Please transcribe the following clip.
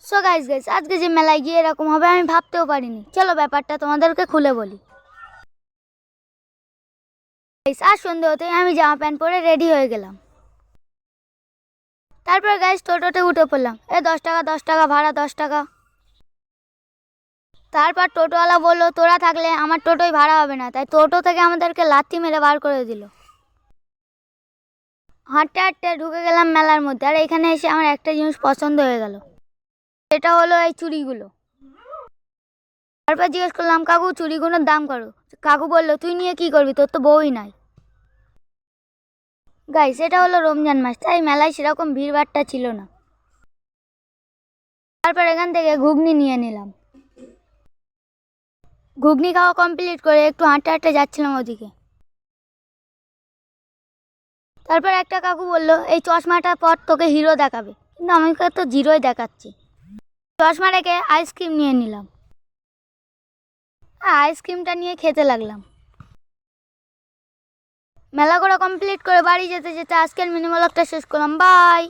So guys আজকে যে মেলায় গিয়ে এরকম হবে আমি ভাবতেও পারিনি। চলো ব্যাপারটা তোমাদেরকে খুলে বলি। গাইস আজ সন্ধ্যে হতেই আমি জামা প্যান্ট পরে রেডি হয়ে গেলাম। তারপর গাইস টোটোতে উঠে পড়লাম। 10 টাকা 10 টাকা ভাড়া 10 টাকা। তারপর টোটোওয়ালা বললো তোরা থাকলে আমার টোটোই ভাড়া হবে না, তাই টোটো থেকে আমাদেরকে লাথি মেরে বার করে দিল। হাঁটতে হাঁটতে ঢুকে গেলাম মেলার মধ্যে, আর এখানে এসে আমার একটা জিনিস পছন্দ হয়ে গেল। এটা হলো এই চুড়িগুলো। তারপর জিজ্ঞেস করলাম কাকু চুড়িগুলোর দাম করো। কাকু বললো তুই নিয়ে কি করবি, তোর তো বউই নাই। গাইস এটা হলো রমজান মাস, তাই মেলায় সেরকম ভিড়ভাট্টা ছিল না। তারপর এখান থেকে ঘুগনি নিয়ে নিলাম। ঘুগনি খাওয়া কমপ্লিট করে একটু হাঁটতে হাঁটতে যাচ্ছিলাম ওদিকে। তারপর একটা কাকু বললো এই চশমাটার পর তোকে হিরো দেখাবে, কিন্তু আমাকে তো জিরোই দেখাচ্ছে। চশমা রেখে আইসক্রিম নিয়ে নিলাম। আইসক্রিমটা নিয়ে খেতে লাগলাম। মেলা ঘোরা কমপ্লিট করে বাড়ি যেতে যেতে আজকের মিনি ব্লগটা শেষ করলাম। বাই।